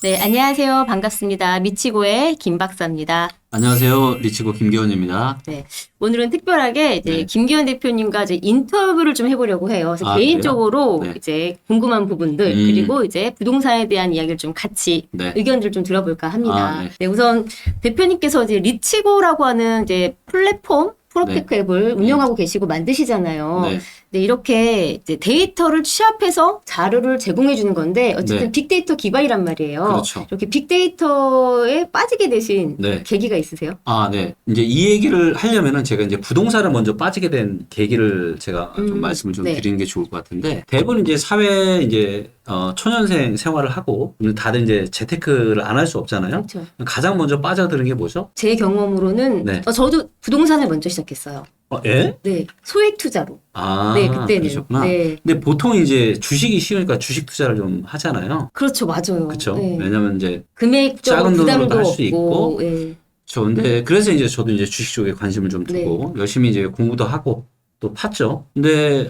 네, 안녕하세요. 반갑습니다. 미치고의 김 박사입니다. 안녕하세요. 리치고 김기원입니다. 네, 오늘은 특별하게 이제 네. 김기현 대표님과 이제 인터뷰를 좀 해보려고 해요. 그래서 아, 개인적으로 그래요? 네. 이제 궁금한 부분들 그리고 이제 부동산에 대한 이야기를 좀 같이 네. 의견들 좀 들어볼까 합니다. 아, 네. 네, 우선 대표님께서 이제 리치고라고 하는 이제 플랫폼 프로테크 앱을 운영하고 계시고 만드시잖아요. 네. 네, 이렇게 이제 데이터를 취합해서 자료를 제공해 주는 건데 어쨌든 네. 빅데이터 기반이란 말이에요. 그렇죠. 이렇게 빅데이터에 빠지게 되신 네. 계기가 있으세요? 아, 네. 이제 이 얘기를 하려면은 제가 이제 부동산을 먼저 빠지게 된 계기를 제가 좀 말씀을 좀 네. 드리는 게 좋을 것 같은데, 대부분 이제 사회 이제 초년생 생활을 하고 다들 이제 재테크를 안 할 수 없잖아요. 그렇죠. 가장 먼저 빠져드는 게 뭐죠? 제 경험으로는 네. 저도 부동산을 먼저 시작했어요. 예? 네, 소액 투자로. 아, 네, 그때는. 그러셨구나. 네. 근데 보통 이제 주식이 쉬우니까 주식 투자를 좀 하잖아요. 그렇죠, 맞아요. 그렇죠. 네. 왜냐면 이제 금액적으로 작은 돈으로도 부담도 할수 없고. 있고. 네. 근데 그래서 이제 저도 이제 주식 쪽에 관심을 좀 두고 열심히 이제 공부도 하고 또 팠죠. 근데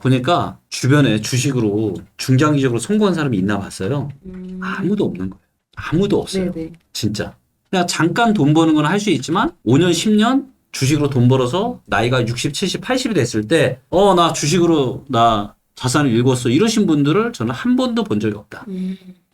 보니까 주변에 주식으로 중장기적으로 성공한 사람이 있나 봤어요. 아무도 없는 거예요. 아무도 없어요. 네네. 진짜. 그냥 잠깐 돈 버는 건 할 수 있지만 5년, 10년 주식으로 돈 벌어서 나이가 60, 70, 80이 됐을 때 나 주식으로 나 자산을 읽었어. 이러신 분들을 저는 한 번도 본 적이 없다.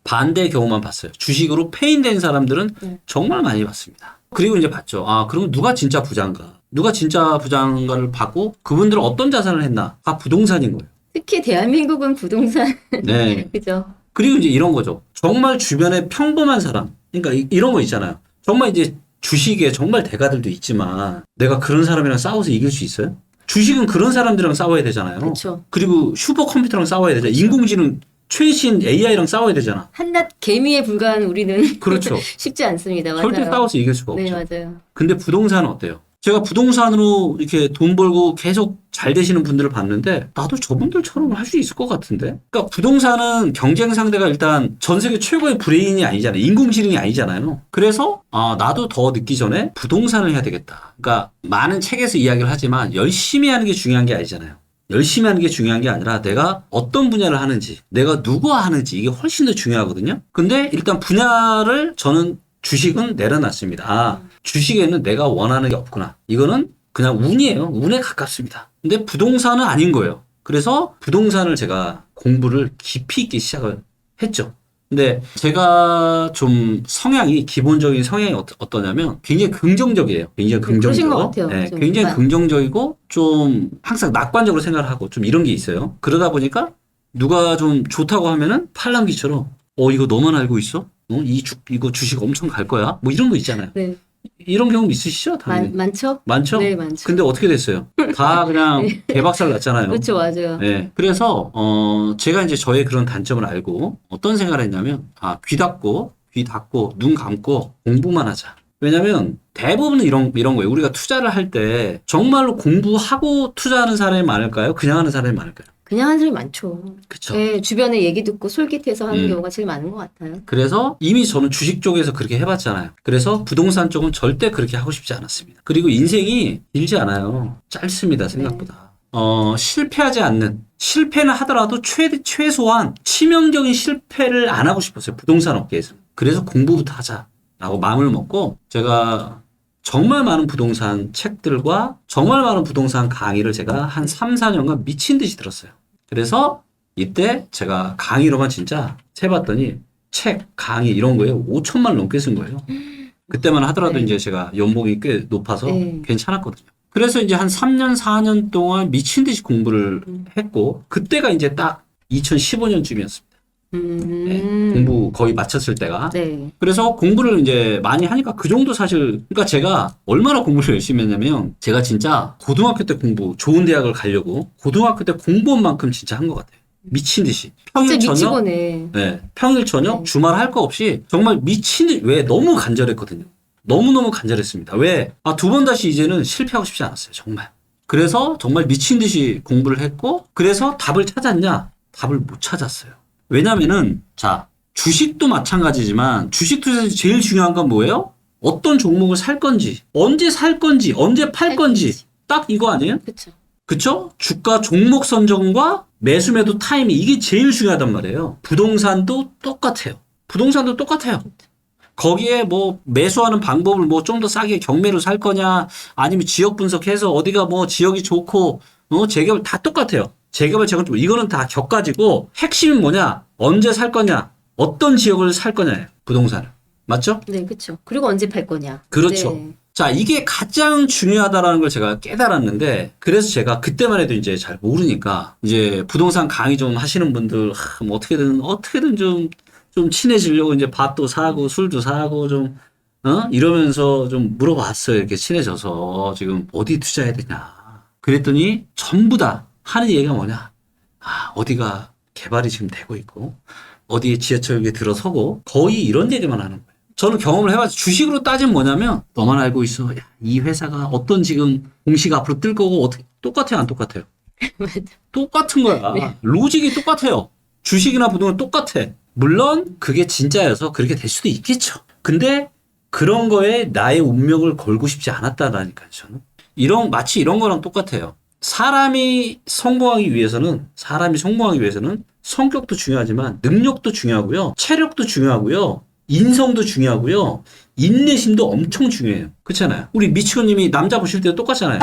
반대의 경우만 봤어요. 주식으로 페인된 사람들은 정말 많이 봤습니다. 그리고 이제 봤죠. 그럼 누가 진짜 부자인가? 누가 진짜 부자인가를 봤고 그분들은 어떤 자산을 했나? 부동산인 거예요. 특히 대한민국은 부동산. 네. 그죠. 그리고 이제 이런 거죠. 정말 주변에 평범한 사람. 그러니까 이런 거 있잖아요. 정말 이제 주식에 정말 대가들도 있지만 내가 그런 사람이랑 싸워서 이길 수 있어요? 주식은 그런 사람들이랑 싸워야 되잖아요. 그렇죠. 그리고 슈퍼컴퓨터랑 싸워야 되잖아요. 인공지능 최신 AI랑 싸워야 되잖아. 한낱 개미에 불과한 우리는 그렇죠. 쉽지 않습니다. 맞아요. 절대 싸워서 이길 수가 없죠. 네, 맞아요. 근데 부동산은 어때요? 제가 부동산으로 이렇게 돈 벌고 계속 잘 되시는 분들을 봤는데 나도 저분들처럼 할 수 있을 것 같은데? 그러니까 부동산은 경쟁 상대가 일단 전 세계 최고의 브레인이 아니잖아요. 인공지능이 아니잖아요. 그래서 나도 더 늦기 전에 부동산을 해야 되겠다. 그러니까 많은 책에서 이야기를 하지만 열심히 하는 게 중요한 게 아니잖아요. 열심히 하는 게 중요한 게 아니라 내가 어떤 분야를 하는지, 내가 누구와 하는지 이게 훨씬 더 중요하거든요. 근데 일단 분야를 저는 주식은 내려놨습니다. 주식에는 내가 원하는 게 없구나. 이거는 그냥 운이에요. 운에 가깝습니다. 근데 부동산은 아닌 거예요. 그래서 부동산을 제가 공부를 깊이 있게 시작을 했죠. 근데 제가 좀 기본적인 성향이 어떠냐면 굉장히 긍정적이에요. 굉장히 그러신 것 긍정적이고. 같아요. 네, 좀. 굉장히 긍정적이고 좀 항상 낙관적으로 생각을 하고 좀 이런 게 있어요. 그러다 보니까 누가 좀 좋다고 하면은 팔랑귀처럼 이거 너만 알고 있어? 이거 주식 엄청 갈 거야? 뭐 이런 거 있잖아요. 네. 이런 경험 있으시죠? 당연히. 많죠? 많죠? 네, 많죠. 근데 어떻게 됐어요? 다 그냥 개박살 났잖아요. 그렇죠, 맞아요. 네. 그래서, 제가 이제 저의 그런 단점을 알고 어떤 생각을 했냐면, 귀 닫고, 눈 감고 공부만 하자. 왜냐면 대부분은 이런 거예요. 우리가 투자를 할 때 정말로 공부하고 투자하는 사람이 많을까요? 그냥 하는 사람이 많을까요? 그냥 하는 사람이 많죠. 그쵸. 네, 주변에 얘기 듣고 솔깃해서 하는 경우가 제일 많은 것 같아요. 그래서 이미 저는 주식 쪽에서 그렇게 해봤잖아요. 그래서 부동산 쪽은 절대 그렇게 하고 싶지 않았습니다. 그리고 인생이 길지 않아요. 짧습니다, 생각보다. 실패하지 않는, 실패는 하더라도 최소한 치명적인 실패를 안 하고 싶었어요. 부동산 업계에서. 그래서 공부부터 하자라고 마음을 먹고 제가 정말 많은 부동산 책들과 정말 많은 부동산 강의를 제가 한 3, 4년간 미친 듯이 들었어요. 그래서 이때 제가 강의로만 진짜 세봤더니 책, 강의 이런 거에 5천만 원 넘게 쓴 거예요. 그때만 하더라도 이제 제가 연봉이 꽤 높아서 괜찮았거든요. 그래서 이제 한 3년, 4년 동안 미친 듯이 공부를 했고 그때가 이제 딱 2015년쯤이었습니다. 네, 공부 거의 마쳤을 때가. 네. 그래서 공부를 이제 많이 하니까 그 정도 사실, 그러니까 제가 얼마나 공부를 열심히 했냐면 제가 진짜 고등학교 때 좋은 대학을 가려고 고등학교 때 공부한 만큼 진짜 한 것 같아요. 미친 듯이. 평일 진짜 저녁, 미치고네. 네, 평일 저녁, 네. 주말 할 거 없이 정말 미친 듯이, 왜 너무 간절했거든요. 너무너무 간절했습니다. 왜? 두 번 다시 이제는 실패하고 싶지 않았어요. 정말. 그래서 정말 미친 듯이 공부를 했고, 그래서 답을 찾았냐? 답을 못 찾았어요. 왜냐면은, 주식도 마찬가지지만, 주식 투자에서 제일 중요한 건 뭐예요? 어떤 종목을 살 건지, 언제 살 건지, 언제 팔 건지, 딱 이거 아니에요? 그렇죠. 그쵸? 주가 종목 선정과 매수 매도 타이밍 이게 제일 중요하단 말이에요. 부동산도 똑같아요. 부동산도 똑같아요. 거기에 뭐 매수하는 방법을 뭐 좀 더 싸게 경매로 살 거냐 아니면 지역 분석해서 어디가 뭐 지역이 좋고 재개발 다 똑같아요. 재개발 재건축 이거는 다 격가지고 핵심은 뭐냐 언제 살 거냐 어떤 지역을 살 거냐예요. 부동산을. 맞죠? 네, 그렇죠. 그리고 언제 팔 거냐. 그렇죠. 네. 자, 이게 가장 중요하다라는 걸 제가 깨달았는데, 그래서 제가 그때만 해도 이제 잘 모르니까, 이제 부동산 강의 좀 하시는 분들, 뭐 어떻게든 좀 친해지려고 이제 밥도 사고, 술도 사고, 이러면서 좀 물어봤어요. 이렇게 친해져서. 지금 어디 투자해야 되냐. 그랬더니 전부 다 하는 얘기가 뭐냐. 어디가 개발이 지금 되고 있고, 어디에 지하철역에 들어서고, 거의 이런 얘기만 하는 거예요. 저는 경험을 해봤죠. 주식으로 따지면 뭐냐면 너만 알고 있어. 야, 이 회사가 어떤 지금 공시가 앞으로 뜰 거고 어떻게 똑같아요, 안 똑같아요? 똑같은 거야. 네. 로직이 똑같아요. 주식이나 부동산 똑같아. 물론 그게 진짜여서 그렇게 될 수도 있겠죠. 근데 그런 거에 나의 운명을 걸고 싶지 않았다라니까요. 저는 마치 이런 거랑 똑같아요. 사람이 성공하기 위해서는 성격도 중요하지만 능력도 중요하고요, 체력도 중요하고요. 인성도 중요하고요. 인내심도 엄청 중요해요. 그렇잖아요. 우리 미치고님이 남자 보실 때도 똑같잖아요.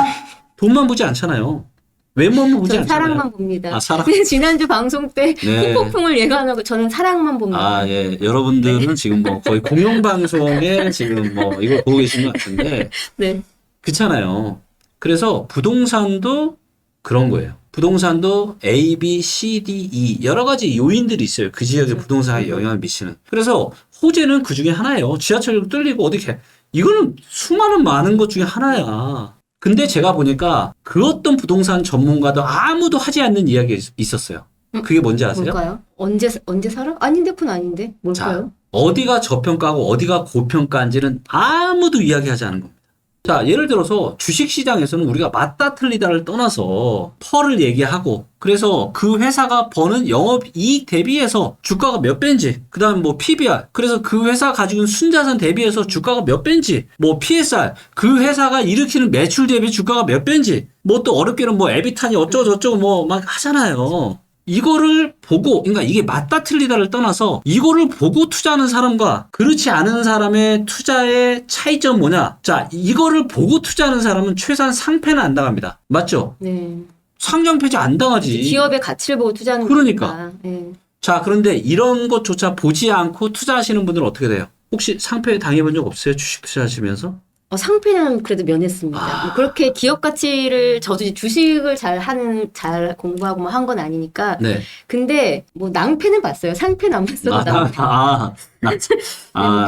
돈만 보지 않잖아요. 외모만 보지 저는 않잖아요. 사랑만 봅니다. 사랑. 지난주 방송 때 네. 후폭풍을 예감하고 저는 사랑만 봅니다. 예. 여러분들은 지금 뭐 거의 공영방송에 지금 뭐 이걸 보고 계신 것 같은데. 네. 그렇잖아요. 그래서 부동산도 그런 거예요. 부동산도 A, B, C, D, E 여러 가지 요인들이 있어요. 그 지역의 부동산에 영향을 미치는. 그래서 호재는 그 중에 하나예요. 지하철도 뚫리고 어떻게 이거는 수많은 많은 것 중에 하나야. 근데 제가 보니까 그 어떤 부동산 전문가도 아무도 하지 않는 이야기가 있었어요. 그게 뭔지 아세요? 뭘까요? 언제 살아? 아닌데 그건 아닌데 뭘까요? 자, 어디가 저평가하고 어디가 고평가인지는 아무도 이야기하지 않은 겁니다. 자, 예를 들어서 주식시장에서는 우리가 맞다 틀리다를 떠나서 펄을 얘기하고 그래서 그 회사가 버는 영업이익 대비해서 주가가 몇 배인지 그 다음 뭐 PBR 그래서 그 회사 가지고 있는 순자산 대비해서 주가가 몇 배인지 뭐 PSR 그 회사가 일으키는 매출 대비 주가가 몇 배인지 뭐 또 어렵게는 뭐 에비타니 어쩌고저쩌고 뭐 막 하잖아요. 이거를 보고, 그러니까 이게 맞다 틀리다를 떠나서 이거를 보고 투자하는 사람과 그렇지 않은 사람의 투자의 차이점 뭐냐? 자, 이거를 보고 투자하는 사람은 최소한 상패는 안 당합니다. 맞죠? 네. 상장폐지 안 당하지. 기업의 가치를 보고 투자하는 그러니까. 거니까. 네. 자, 그런데 이런 것조차 보지 않고 투자하시는 분들은 어떻게 돼요? 혹시 상패 당해본 적 없어요? 주식 투자하시면서? 상패는 그래도 면했습니다. 뭐 그렇게 기업 가치를 저도 이제 주식을 잘 공부하고 뭐 한 건 아니니까. 네. 근데 뭐 낭패는 봤어요. 상패는 안 봤어도 낭패.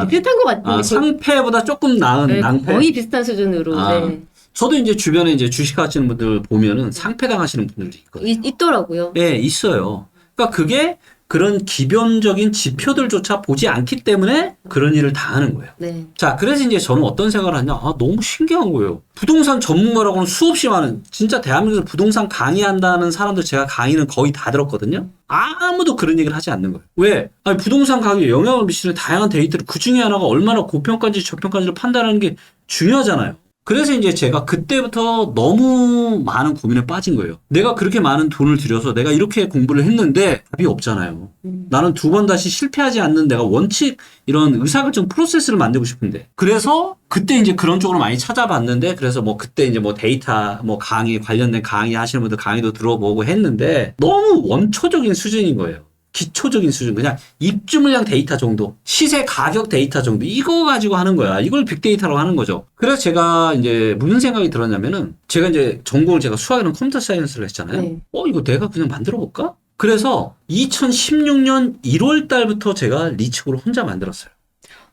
비슷한 것 같아요. 상패보다 조금 나은 네, 낭패. 거의 비슷한 수준으로. 네. 저도 이제 주변에 이제 주식 하시는 분들 보면은 상패 당하시는 분들이 있거든요. 있더라고요. 네, 있어요. 그러니까 그게 그런 기본적인 지표들조차 보지 않기 때문에 그런 일을 당하는 거예요. 네. 자, 그래서 이제 저는 어떤 생각을 하냐. 너무 신기한 거예요. 부동산 전문가라고는 수없이 많은, 진짜 대한민국에서 부동산 강의한다는 사람들 제가 강의는 거의 다 들었거든요. 아무도 그런 얘기를 하지 않는 거예요. 왜? 아니, 부동산 가격에 영향을 미치는 다양한 데이터를 그 중에 하나가 얼마나 고평가인지 저평가인지를 판단하는 게 중요하잖아요. 그래서 이제 제가 그때부터 너무 많은 고민에 빠진 거예요. 내가 그렇게 많은 돈을 들여서 내가 이렇게 공부를 했는데 답이 없잖아요. 나는 두 번 다시 실패하지 않는 내가 원칙 이런 의사결정 프로세스를 만들고 싶은데. 그래서 그때 이제 그런 쪽으로 많이 찾아봤는데 그래서 뭐 그때 이제 뭐 데이터 뭐 강의 관련된 강의 하시는 분들 강의도 들어보고 했는데 너무 원초적인 수준인 거예요. 기초적인 수준, 그냥 입주 물량 데이터 정도, 시세 가격 데이터 정도, 이거 가지고 하는 거야. 이걸 빅데이터라고 하는 거죠. 그래서 제가 이제 무슨 생각이 들었냐면은, 제가 이제 전공을 제가 수학이랑 컴퓨터 사이언스를 했잖아요. 네. 이거 내가 그냥 만들어 볼까? 그래서 2016년 1월 달부터 제가 리치고를 혼자 만들었어요.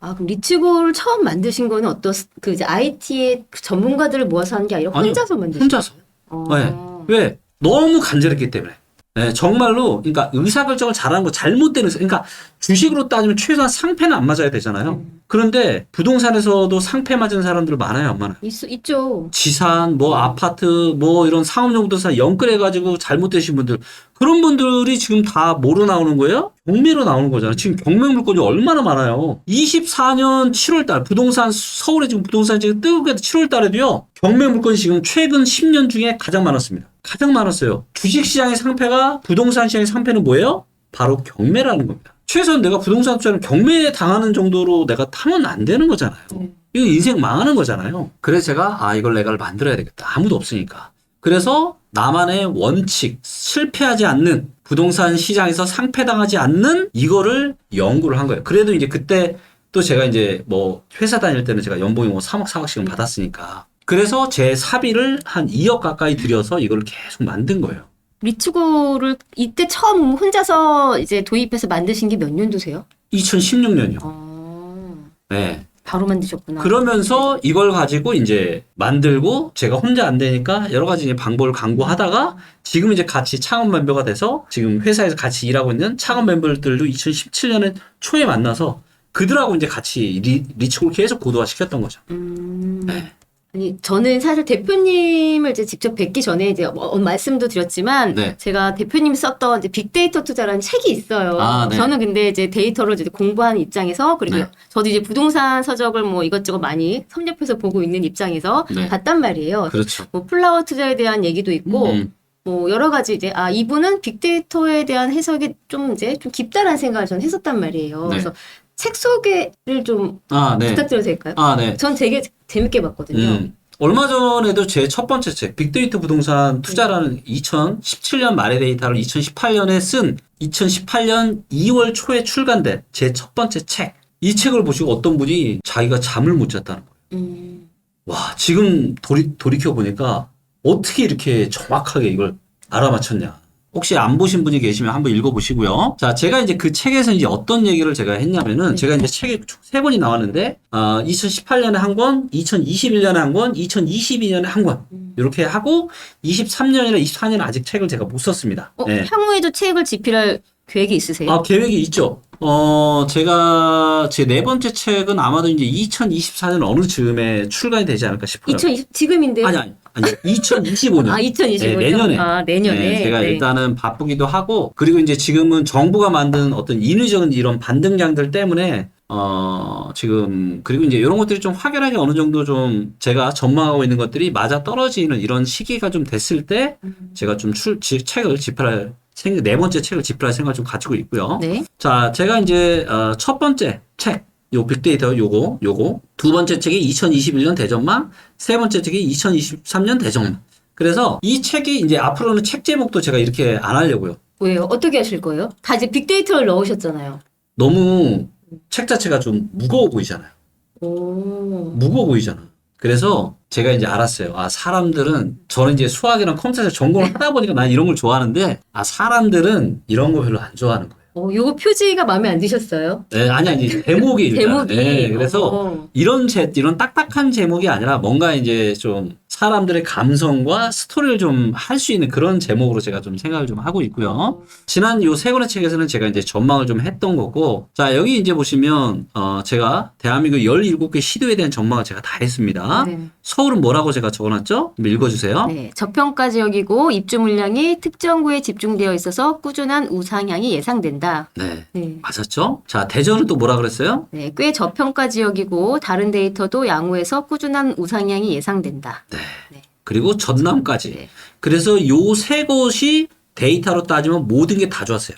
그럼 리치고를 처음 만드신 거는 그 이제 IT의 전문가들을 모아서 한 게 아니라 혼자서 만드신 혼자서. 거예요? 네. 왜? 너무 간절했기 때문에. 네, 정말로, 그러니까 의사결정을 잘하는 거 잘못된 그러니까 주식으로 따지면 최소한 상패는 안 맞아야 되잖아요. 그런데 부동산에서도 상패 맞은 사람들 많아요, 안 많아요? 있죠. 지산, 뭐 아파트, 뭐 이런 상업용 부동산 연끌해가지고 잘못되신 분들, 그런 분들이 지금 다 뭐로 나오는 거예요? 경매로 나오는 거잖아요. 지금 경매 물건이 얼마나 많아요. 24년 7월 달, 서울에 지금 부동산이 지금 뜨겁게 7월 달에도요, 경매 물건이 지금 최근 10년 중에 가장 많았습니다. 가장 많았어요. 주식시장의 상패가 부동산 시장의 상패는 뭐예요? 바로 경매라는 겁니다. 최소한 내가 부동산 투자는 경매에 당하는 정도로 내가 타면 안 되는 거잖아요. 이거 인생 망하는 거잖아요. 그래서 제가 이걸 내가 만들어야 되겠다. 아무도 없으니까. 그래서 나만의 원칙, 실패하지 않는 부동산 시장에서 상패당하지 않는 이거를 연구를 한 거예요. 그래도 이제 그때 또 제가 이제 뭐 회사 다닐 때는 제가 연봉이 뭐 3억, 4억씩은 받았으니까. 그래서 제 사비를 한 2억 가까이 들여서 이걸 계속 만든 거예요. 리츠고를 이때 처음 혼자서 이제 도입해서 만드신 게 몇 년도세요? 2016년이요. 네. 바로 만드셨구나. 그러면서 이걸 가지고 이제 만들고 제가 혼자 안 되니까 여러 가지 이제 방법을 강구하다가 지금 이제 같이 창업 멤버가 돼서 지금 회사에서 같이 일하고 있는 창업 멤버들도 2017년에 초에 만나서 그들하고 이제 같이 리츠고를 계속 고도화 시켰던 거죠. 네. 아니, 저는 사실 대표님을 이제 직접 뵙기 전에 이제 말씀도 드렸지만, 네. 제가 대표님이 썼던 이제 빅데이터 투자라는 책이 있어요. 네. 저는 근데 이제 데이터를 이제 공부하는 입장에서, 그리고 네. 저도 이제 부동산 서적을 뭐 이것저것 많이 섭렵해서 보고 있는 입장에서 네. 봤단 말이에요. 그렇죠. 뭐 플라워 투자에 대한 얘기도 있고, 뭐 여러 가지 이제 이분은 빅데이터에 대한 해석이 좀 이제 좀 깊다라는 생각을 저는 했었단 말이에요. 네. 그래서 책 소개를 좀 네. 부탁드려도 될까요? 네. 전 되게 재밌게 봤거든요. 얼마 전에도 제 첫 번째 책, 빅데이터 부동산 투자라는 2017년 말의 데이터를 2018년에 쓴 2018년 2월 초에 출간된 제 첫 번째 책. 이 책을 보시고 어떤 분이 자기가 잠을 못 잤다는 거예요. 와, 지금 돌이켜보니까 어떻게 이렇게 정확하게 이걸 알아맞혔냐. 혹시 안 보신 분이 계시면 한번 읽어보시고요. 자, 제가 이제 그 책에서 이제 어떤 얘기를 제가 했냐면은, 제가 이제 책이 세 권이 나왔는데, 2018년에 한 권, 2021년에 한 권, 2022년에 한 권. 이렇게 하고, 23년이나 24년에 아직 책을 제가 못 썼습니다. 네. 향후에도 책을 집필할 계획이 있으세요? 계획이 있죠. 제가 제 네 번째 책은 아마도 이제 2024년 어느 즈음에 출간이 되지 않을까 싶어요. 지금인데요? 아니, 2025년. 2025년. 네, 내년에. 내년에. 네, 제가 일단은 바쁘기도 하고, 그리고 이제 지금은 정부가 만든 어떤 인위적인 이런 반등장들 때문에, 지금, 그리고 이제 이런 것들이 좀 확연하게 어느 정도 좀 제가 전망하고 있는 것들이 맞아 떨어지는 이런 시기가 좀 됐을 때, 제가 좀 책을 집필할 네 번째 책을 집필할 생각을 좀 가지고 있고요. 네. 자, 제가 이제, 첫 번째 책, 요 빅데이터 요거. 두 번째 책이 2021년 대전망, 세 번째 책이 2023년 대전망. 그래서 이 책이 이제 앞으로는 책 제목도 제가 이렇게 안 하려고요. 왜요? 어떻게 하실 거예요? 다 이제 빅데이터를 넣으셨잖아요. 너무 책 자체가 좀 무거워 보이잖아요. 무거워 보이잖아. 그래서 제가 이제 알았어요. 사람들은, 저는 이제 수학이랑 컴퓨터 전공을 하다 보니까 난 이런 걸 좋아하는데, 사람들은 이런 거 별로 안 좋아하는 거예요. 요거 표지가 마음에 안 드셨어요? 네, 아니, 제목이 일단. 제목이. 네, 그래서 이런 딱딱한 제목이 아니라 뭔가 이제 좀 사람들의 감성과 스토리를 좀 할 수 있는 그런 제목으로 제가 좀 생각을 좀 하고 있고요. 지난 요 세 권의 책에서는 제가 이제 전망을 좀 했던 거고, 자, 여기 이제 보시면, 제가 대한민국 17개 시도에 대한 전망을 제가 다 했습니다. 네. 서울은 뭐라고 제가 적어놨죠? 읽어주세요. 네. 저평가 지역이고 입주 물량이 특정 구에 집중되어 있어서 꾸준한 우상향이 예상된다. 네. 네. 맞았죠? 자, 대전은 또 뭐라 그랬어요? 네, 꽤 저평가 지역이고 다른 데이터도 양호해서 꾸준한 우상향이 예상된다. 네. 그리고 전남까지. 네. 그래서 요 세 곳이 데이터로 따지면 모든 게 다 좋았어요.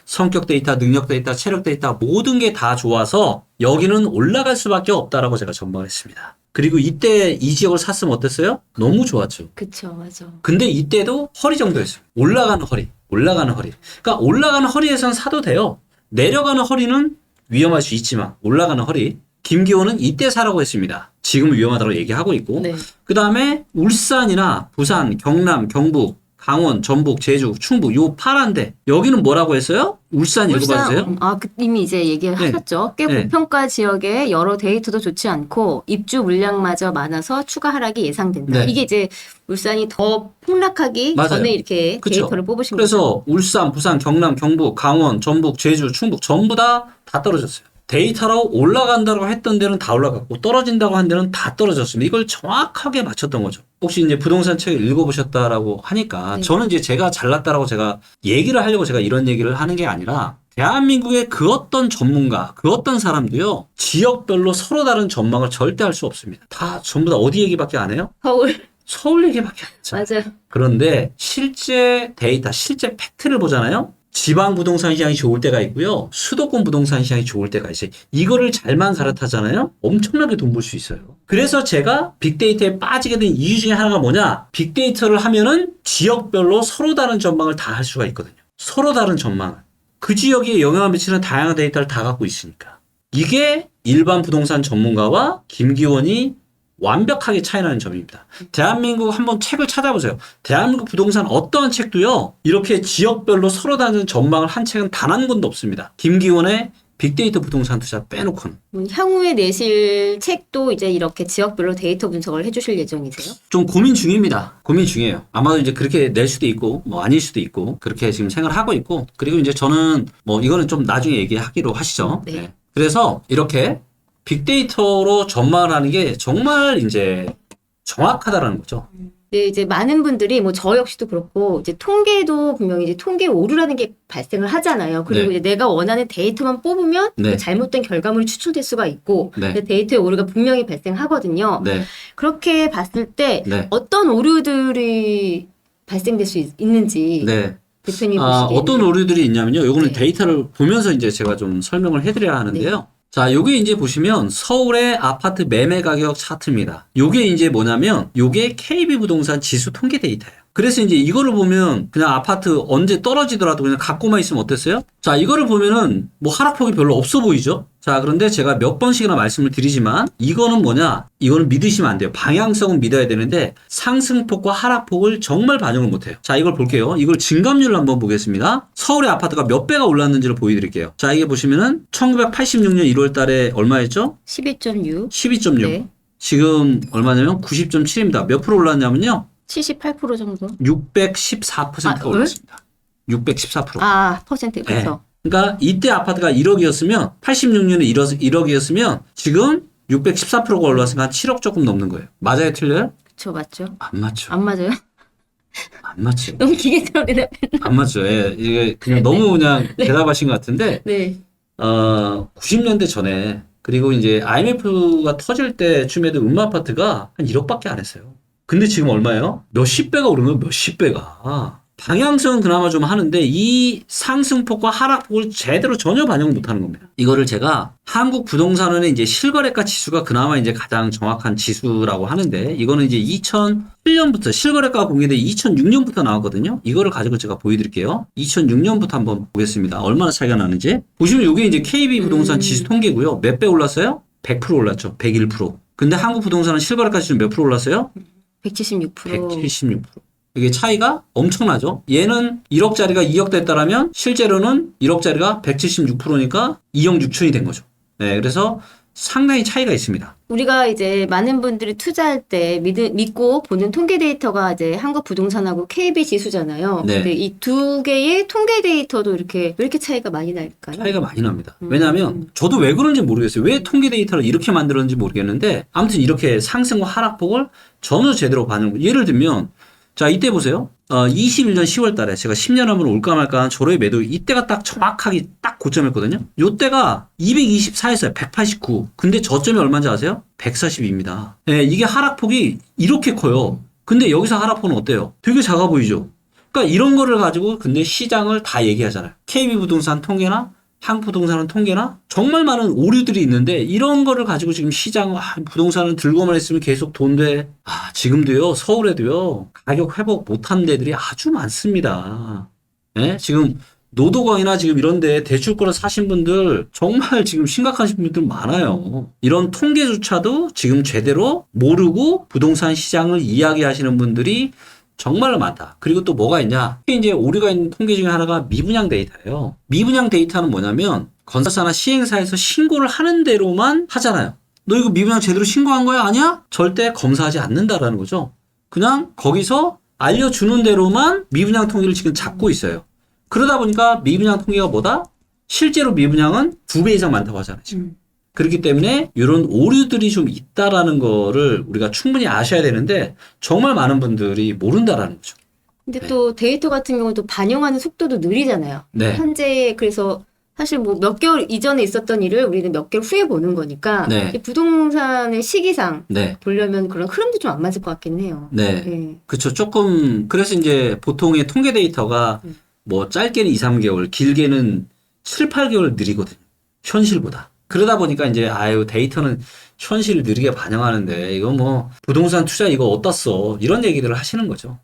성격 데이터, 능력 데이터, 체력 데이터 모든 게 다 좋아서 여기는 올라갈 수밖에 없다라고 제가 전망했습니다. 그리고 이때 이 지역을 샀으면 어땠어요? 너무 좋았죠. 그쵸, 맞아. 근데 이때도 허리 정도였어요. 올라가는 허리. 그러니까 올라가는 허리에선 사도 돼요. 내려가는 허리는 위험할 수 있지만 올라가는 허리. 김기호는 이때 사라고 했습니다. 지금 위험하다고 얘기하고 있고. 네. 그 다음에 울산이나 부산, 경남, 경북, 강원, 전북, 제주, 충북 요 파란데 여기는 뭐라고 했어요? 울산 읽어봐주세요. 이미 이제 얘기하셨죠. 꽤 네. 고평가 지역에 여러 데이터도 좋지 않고 입주 물량마저 많아서 추가 하락이 예상된다. 네. 이게 이제 울산이 더 폭락하기 맞아요. 전에 이렇게 그쵸. 데이터를 뽑으신 거죠. 그래서 울산, 부산, 경남, 경북, 강원, 전북, 제주, 충북 전부 다 떨어졌어요. 데이터로 올라간다고 했던 데는 다 올라갔고 떨어진다고 한 데는 다 떨어졌습니다. 이걸 정확하게 맞췄던 거죠. 혹시 이제 부동산 책을 읽어보셨다라고 하니까 네. 저는 이제 제가 잘났다라고 제가 얘기를 하려고 제가 이런 얘기를 하는 게 아니라 대한민국의 그 어떤 전문가, 그 어떤 사람도요, 지역별로 서로 다른 전망을 절대 할 수 없습니다. 다 전부 다 어디 얘기밖에 안 해요? 서울. 서울 얘기밖에 안 했잖아요. 맞아요. 그런데 실제 데이터, 실제 팩트를 보잖아요. 지방 부동산 시장이 좋을 때가 있고요. 수도권 부동산 시장이 좋을 때가 있어요. 이거를 잘만 갈아타잖아요. 엄청나게 돈 벌 수 있어요. 그래서 제가 빅데이터에 빠지게 된 이유 중에 하나가 뭐냐? 빅데이터를 하면은 지역별로 서로 다른 전망을 다 할 수가 있거든요. 서로 다른 전망을. 그 지역에 영향을 미치는 다양한 데이터를 다 갖고 있으니까. 이게 일반 부동산 전문가와 김기원이 완벽하게 차이나는 점입니다. 대한민국 한번 책을 찾아보세요. 대한민국 부동산 어떠한 책도요. 이렇게 지역별로 서로 다른 전망을 한 책은 단 한 권도 없습니다. 김기원의 빅데이터 부동산 투자 빼놓고는. 향후에 내실 책도 이제 이렇게 지역별로 데이터 분석을 해주실 예정이세요? 좀 고민 중입니다. 고민 중이에요. 아마도 이제 그렇게 낼 수도 있고, 뭐 아닐 수도 있고, 그렇게 지금 생각을 하고 있고, 그리고 이제 저는 뭐 이거는 좀 나중에 얘기하기로 하시죠. 네. 네. 그래서 이렇게 빅데이터로 전망을 하는 게 정말 이제 정확하다라는 거죠. 네, 이제 많은 분들이 뭐 저 역시도 그렇고 이제 통계도 분명히 이제 통계 오류라는 게 발생을 하잖아요. 그리고 네. 이제 내가 원하는 데이터만 뽑으면 네. 그 잘못된 결과물이 추출될 수가 있고 네. 근데 데이터의 오류가 분명히 발생하거든요. 네. 그렇게 봤을 때 네. 어떤 오류들이 발생될 수 있는지 네. 대표님 아, 보시기에는 어떤 오류들이 있냐면요. 요거는 네. 데이터를 보면서 이제 제가 좀 설명을 해드려야 하는데요. 자, 요게 이제 보시면 서울의 아파트 매매 가격 차트입니다. 요게 이제 뭐냐면 요게 KB 부동산 지수 통계 데이터예요. 그래서 이제 이거를 보면 그냥 아파트 언제 떨어지더라도 그냥 갖고만 있으면 어땠어요? 자, 이거를 보면은 뭐 하락폭이 별로 없어 보이죠? 자, 그런데 제가 몇 번씩이나 말씀을 드리지만 이거는 뭐냐? 이거는 믿으시면 안 돼요. 방향성은 믿어야 되는데 상승폭과 하락폭을 정말 반영을 못해요. 자, 이걸 볼게요. 이걸 증감률을 한번 보겠습니다. 서울의 아파트가 몇 배가 올랐는지를 보여드릴게요. 자, 이게 보시면은 1986년 1월 달에 얼마였죠? 12.6, 12.6. 네. 지금 얼마냐면 90.7입니다. 몇 프로 올랐냐면요? 78% 정도. 614%가 아, 올랐습니다. 614%. 아, 퍼센트. 네. 그래서 그러니까 이때 아파트가 1억이었으면 86년에 1억이었으면 지금 614%가 올랐으니까 한 7억 조금 넘는 거예요. 맞아요, 틀려요? 그쵸, 맞죠? 안 맞죠. 안 맞아요? 안 맞죠. 너무 기계처럼 대답. 안 맞죠. 예, 이게 그냥 너무 그냥 대답하신 것 같은데, 네. 90년대 전에 그리고 이제 IMF가 터질 때쯤에도 음마아파트가 한 1억밖에 안 했어요. 근데 지금 얼마예요? 몇십 배가 오른 거예요, 몇십 배가. 방향성은 그나마 좀 하는데 이 상승폭과 하락폭을 제대로 전혀 반영 못 하는 겁니다. 이거를 제가 한국 부동산원의 이제 실거래가 지수가 그나마 이제 가장 정확한 지수라고 하는데 이거는 이제 2007년부터 실거래가가 공개돼 2006년부터 나왔거든요. 이거를 가지고 제가 보여드릴게요. 2006년부터 한번 보겠습니다. 얼마나 차이가 나는지. 보시면 이게 이제 KB 부동산 지수 통계고요. 몇 배 올랐어요? 100% 올랐죠. 101%. 근데 한국 부동산은 실거래가 지수 몇 프로 올랐어요? 176%. 176%. 이게 차이가 엄청나죠? 얘는 1억짜리가 2억 됐다라면 실제로는 1억짜리가 176%니까 2억 6천이 된 거죠. 네, 그래서 상당히 차이가 있습니다. 우리가 이제 많은 분들이 투자할 때 믿고 보는 통계 데이터가 이제 한국 부동산하고 KB 지수잖아요. 네. 근데 이 두 개의 통계 데이터도 왜 이렇게 차이가 많이 날까요? 차이가 많이 납니다. 왜냐하면 저도 왜 그런지 모르겠어요. 왜 통계 데이터를 이렇게 만들었는지 모르겠는데 아무튼 이렇게 상승과 하락폭을 전혀 제대로 반영. 예를 들면 자, 이때 보세요. 21년 10월 달에 제가 10년 하면 올까 말까 한 저로의 매도 이때가 딱 정확하게 딱 고점이었거든요. 요때가 224였어요. 189. 근데 저점이 얼마인지 아세요? 142입니다. 네, 이게 하락폭이 이렇게 커요. 근데 여기서 하락폭은 어때요? 되게 작아 보이죠? 그러니까 이런 거를 가지고 근데 시장을 다 얘기하잖아요. KB부동산 통계나 한국부동산은 통계나 정말 많은 오류들이 있는데 이런 거를 가지고 지금 시장 부동산은 들고만 있으면 계속 돈돼. 지금도요 서울에도요 가격 회복 못한 데들이 아주 많습니다. 예? 지금 노도광이나 지금 이런데 대출권을 사신 분들 정말 지금 심각하신 분들 많아요. 이런 통계조차도 지금 제대로 모르고 부동산 시장을 이야기하시는 분들이 정말로 많다. 그리고 또 뭐가 있냐? 이제 오류가 있는 통계 중에 하나가 미분양 데이터예요. 미분양 데이터는 뭐냐면 건설사나 시행사에서 신고를 하는 대로만 하잖아요. 너 이거 미분양 제대로 신고한 거야? 아니야? 절대 검사하지 않는다라는 거죠. 그냥 거기서 알려주는 대로만 미분양 통계를 지금 잡고 있어요. 그러다 보니까 미분양 통계가 뭐다? 실제로 미분양은 2배 이상 많다고 하잖아요. 지금. 그렇기 때문에 이런 오류들이 좀 있다라는 거를 우리가 충분히 아셔야 되는데 정말 많은 분들이 모른다라는 거죠. 근데 또 데이터 같은 경우는 또 반영하는 속도도 느리잖아요. 네. 현재 그래서 사실 뭐 몇 개월 이전에 있었던 일을 우리는 몇 개월 후에 보는 거니까 네. 이 부동산의 시기상 네. 보려면 그런 흐름도 좀 안 맞을 것 같긴 해요. 네. 네. 그쵸. 조금, 그래서 이제 보통의 통계 데이터가 뭐 짧게는 2, 3개월, 길게는 7, 8개월 느리거든요. 현실보다. 그러다 보니까 이제, 아유, 데이터는 현실을 느리게 반영하는데, 이거 뭐, 부동산 투자 이거 어디다 써? 이런 얘기들을 하시는 거죠.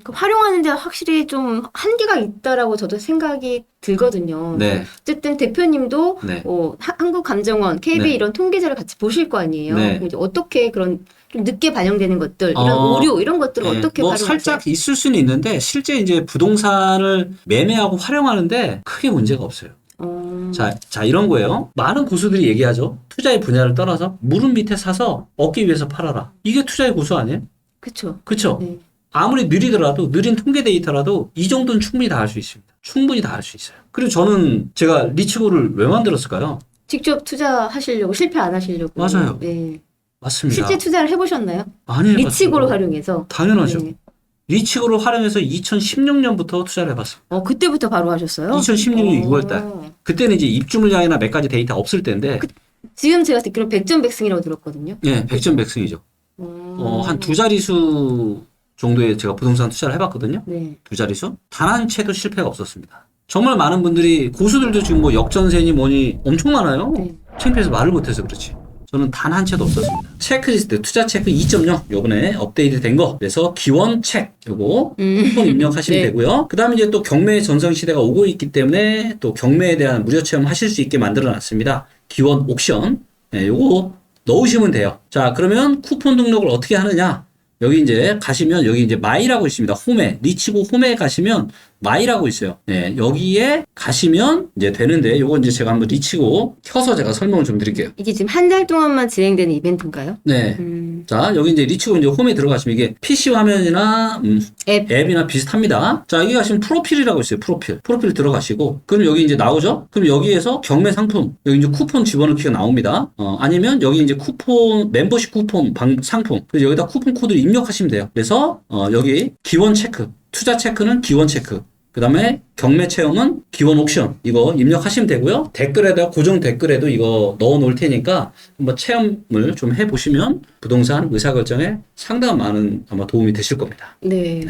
활용하는 데 확실히 좀 한계가 있다라고 저도 생각이 들거든요. 네. 어쨌든 대표님도 네. 한국감정원, KB 네. 이런 통계자를 같이 보실 거 아니에요. 네. 이제 어떻게 그런 좀 늦게 반영되는 것들, 이런 오류 이런 것들을 네. 어떻게 뭐 활용하세요? 살짝 있을 수는 있는데, 실제 이제 부동산을 매매하고 활용하는데 크게 문제가 없어요. 자, 이런 거예요. 많은 고수들이 얘기하죠. 투자의 분야를 떠나서 무릎 밑에 사서 얻기 위해서 팔아라. 이게 투자의 고수 아니에요? 그렇죠. 그쵸? 네. 아무리 느리더라도, 느린 통계 데이터라도 이 정도는 충분히 다 할 수 있습니다. 충분히 다 할 수 있어요. 그리고 저는 제가 리치고를 왜 만들었을까요? 직접 투자하시려고 실패 안 하시려고. 맞아요. 네. 맞습니다. 실제 투자를 해보셨나요? 많이 해봤어요. 리치고를 활용해서. 당연하죠. 네. 리치고를 활용해서 2016년부터 투자를 해봤습니다. 그때부터 바로 하셨어요? 2016년 6월달. 그때는 이제 입주 물량이나 몇 가지 데이터 없을 때인데, 지금 제가 듣기로 백전백승이라고 들었거든요. 예, 백전백승이죠. 한 두 자릿수 정도의 제가 부동산 투자를 해봤거든요. 네. 두 자릿수. 단 한 채도 실패가 없었습니다. 정말 많은 분들이, 고수들도 지금 뭐 역전세니 뭐니 엄청 많아요. 네. 창피해서 말을 못해서 그렇지. 저는 단 한 채도 없었습니다. 체크리스트, 투자 체크 2.0, 요번에 업데이트 된 거. 그래서 기원 책, 요거 쿠폰 입력하시면 네. 되고요. 그 다음에 이제 또 경매 전성 시대가 오고 있기 때문에 또 경매에 대한 무료 체험 하실 수 있게 만들어 놨습니다. 기원 옥션. 네, 요거 넣으시면 돼요. 자, 그러면 쿠폰 등록을 어떻게 하느냐? 여기 이제 가시면 여기 이제 마이라고 있습니다. 홈에, 리치고 홈에 가시면 마이라고 있어요. 네, 여기에 가시면 이제 되는데 요거 이제 제가 한번 리치고 켜서 제가 설명을 좀 드릴게요. 이게 지금 한 달 동안만 진행되는 이벤트인가요? 네. 자, 여기 이제 리치고 이제 홈에 들어가시면 이게 PC 화면이나 앱이나 비슷합니다. 자, 여기 가시면 프로필이라고 있어요. 프로필 들어가시고 그럼 여기 이제 나오죠? 그럼 여기에서 경매 상품, 여기 이제 쿠폰 집어넣기가 나옵니다. 아니면 여기 이제 쿠폰, 멤버십 쿠폰 상품. 그래서 여기다 쿠폰 코드를 입력하시면 돼요. 그래서 여기 기원 체크, 투자 체크는 기원 체크. 그 다음에 경매 체험은 기원 옥션 이거 입력하시면 되고요. 댓글에다 고정 댓글에도 이거 넣어 놓을 테니까 한번 체험을 좀 해보시면 부동산 의사결정에 상당한 많은 아마 도움이 되실 겁니다. 네.